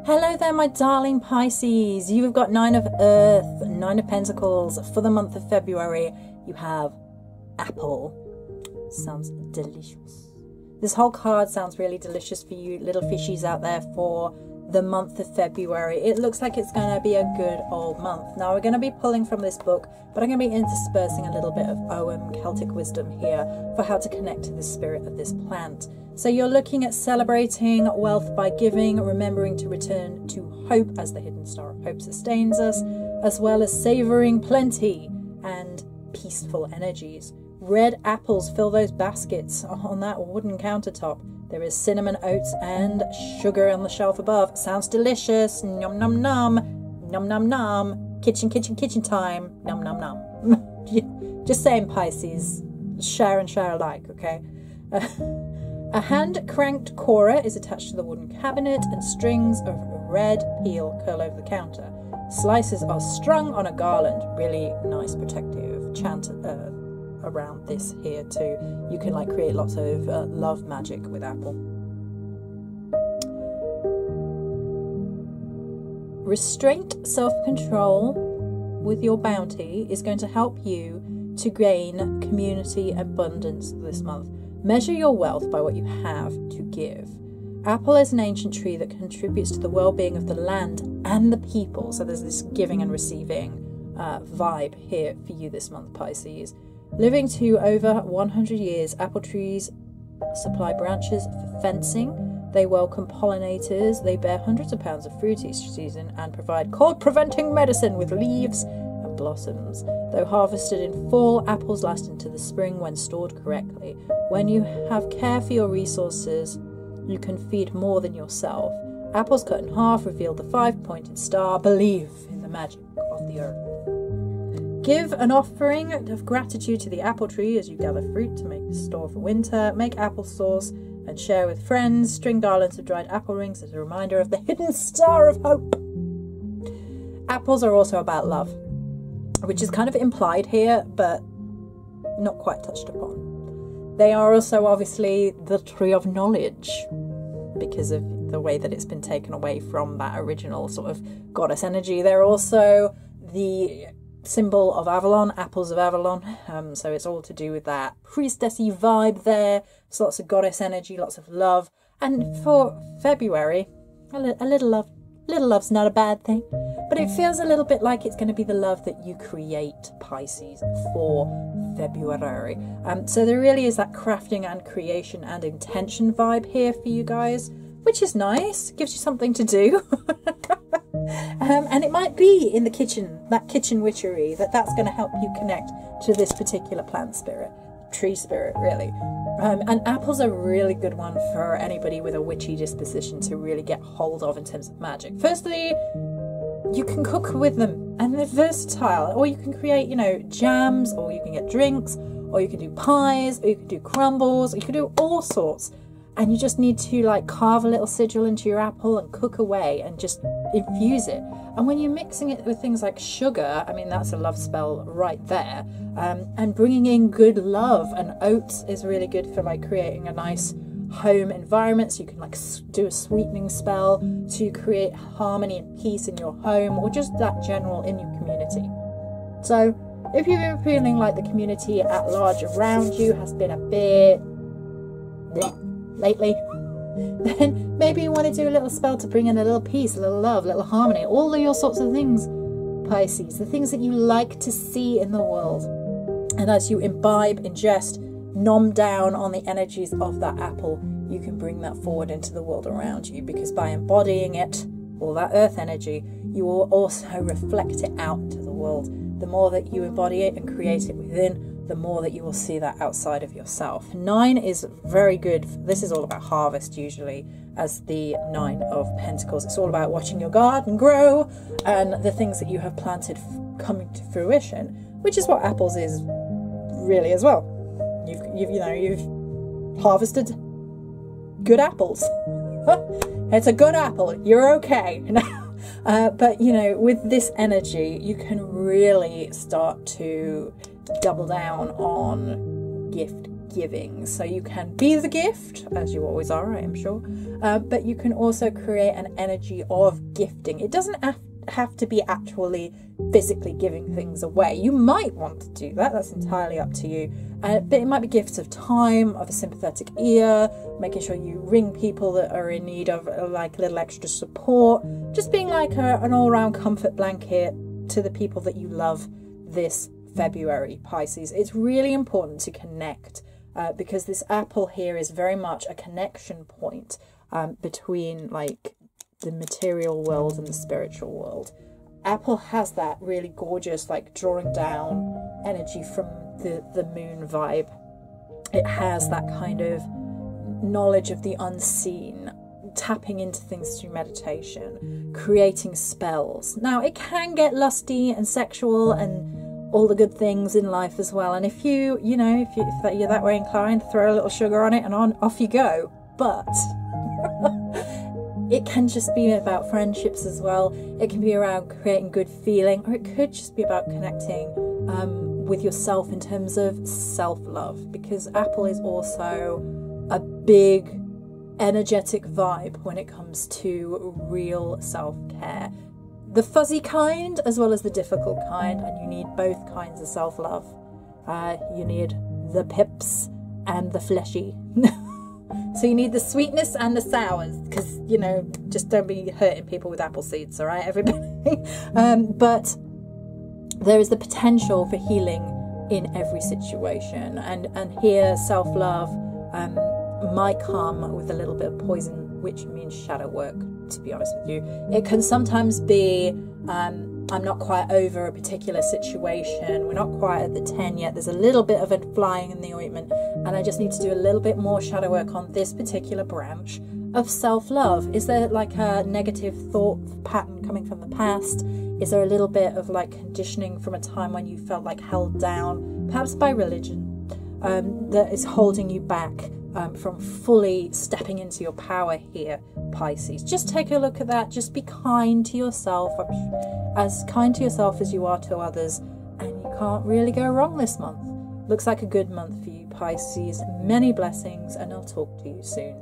Hello there, my darling Pisces. You've got 9 of Earth, 9 of Pentacles. For the month of February, you have apple. Sounds delicious. This whole card sounds really delicious for you little fishies out there for the month of February. It looks like it's going to be a good old month. Now, we're going to be pulling from this book, but I'm going to be interspersing a little bit of Ogham Celtic wisdom here for how to connect to the spirit of this plant. So you're looking at celebrating wealth by giving, remembering to return to hope as the hidden star of hope sustains us, as well as savouring plenty and peaceful energies. Red apples fill those baskets on that wooden countertop. There is cinnamon, oats, and sugar on the shelf above. Sounds delicious. Nom nom nom. Nom nom nom. Kitchen, kitchen, kitchen time. Nom nom nom. Just saying, Pisces. Share and share alike, okay? A hand-cranked Cora is attached to the wooden cabinet, and strings of red peel curl over the counter. Slices are strung on a garland. Really nice protective chant around this here too. You can like create lots of love magic with apple. Restraint, self-control with your bounty is going to help you to gain community abundance this month. Measure your wealth by what you have to give. Apple is an ancient tree that contributes to the well-being of the land and the people. So there's this giving and receiving vibe here for you this month, Pisces. Living to over 100 years, apple trees supply branches for fencing. They welcome pollinators. They bear hundreds of pounds of fruit each season and provide cold-preventing medicine with leaves and blossoms. Though harvested in fall, apples last into the spring when stored correctly. When you have care for your resources, you can feed more than yourself. Apples cut in half reveal the 5-pointed star. Believe in the magic of the earth. Give an offering of gratitude to the apple tree as you gather fruit to make a store for winter. Make applesauce and share with friends. String garlands of dried apple rings as a reminder of the hidden star of hope. Apples are also about love, which is kind of implied here, but not quite touched upon. They are also obviously the tree of knowledge because of the way that it's been taken away from that original sort of goddess energy. They're also the symbol of Avalon, apples of Avalon. So it's all to do with that priestessy vibe there. There's lots of goddess energy, lots of love. And for February, a little love. Little love's not a bad thing. But it feels a little bit like it's going to be the love that you create, Pisces, for February. So there really is that crafting and creation and intention vibe here for you guys, which is nice. Gives you something to do. And it might be in the kitchen, that kitchen witchery, that's going to help you connect to this particular plant spirit, tree spirit, really. And apples are a really good one for anybody with a witchy disposition to really get hold of in terms of magic. Firstly, you can cook with them and they're versatile, or you can create, jams, or you can get drinks, or you can do pies, or you can do crumbles, or you can do all sorts. And you just need to carve a little sigil into your apple and cook away and just infuse it. And when you're mixing it with things like sugar, I mean, that's a love spell right there. And bringing in good love, and oats is really good for creating a nice home environment. So you can do a sweetening spell to create harmony and peace in your home, or just that general in your community. So if you've been feeling like the community at large around you has been a bit lately, then maybe you want to do a little spell to bring in a little peace, a little love, a little harmony, all of your sorts of things, Pisces, the things that you like to see in the world. And as you imbibe, ingest, nom down on the energies of that apple, you can bring that forward into the world around you, because by embodying it, all that earth energy, you will also reflect it out into the world. The more that you embody it and create it within, the more that you will see that outside of yourself. 9 is very good. This is all about harvest usually, as the 9 of Pentacles. It's all about watching your garden grow and the things that you have planted coming to fruition, which is what apples is really as well. You've harvested good apples. It's a good apple. You're okay. But with this energy, you can really start to double down on gift giving. So you can be the gift, as you always are, I am sure, but you can also create an energy of gifting. It doesn't have to be actually physically giving things away. You might want to do that, that's entirely up to you, but it might be gifts of time, of a sympathetic ear, making sure you ring people that are in need of like a little extra support, just being like an all-round comfort blanket to the people that you love this February, Pisces. It's really important to connect because this apple here is very much a connection point between like the material world and the spiritual world. Apple has that really gorgeous like drawing down energy from the moon vibe. It has that kind of knowledge of the unseen, tapping into things through meditation, creating spells. Now it can get lusty and sexual and all the good things in life as well, and if you're that way inclined, throw a little sugar on it and off you go. But it can just be about friendships as well. It can be around creating good feeling, or it could just be about connecting with yourself in terms of self-love, because apple is also a big energetic vibe when it comes to real self-care. The fuzzy kind as well as the difficult kind, and you need both kinds of self-love. You need the pips and the fleshy. So you need the sweetness and the sours, because, just don't be hurting people with apple seeds, all right, everybody? But there is the potential for healing in every situation. And here, self-love might come with a little bit of poison, which means shadow work, to be honest with you. It can sometimes be, I'm not quite over a particular situation, we're not quite at the 10 yet, there's a little bit of it flying in the ointment, and I just need to do a little bit more shadow work on this particular branch of self-love. Is there like a negative thought pattern coming from the past? Is there a little bit of like conditioning from a time when you felt like held down, perhaps by religion, that is holding you back from fully stepping into your power here, Pisces? Just take a look at that. Just be kind to yourself, as kind to yourself as you are to others, and you can't really go wrong this month. Looks like a good month for you, Pisces. Many blessings, and I'll talk to you soon.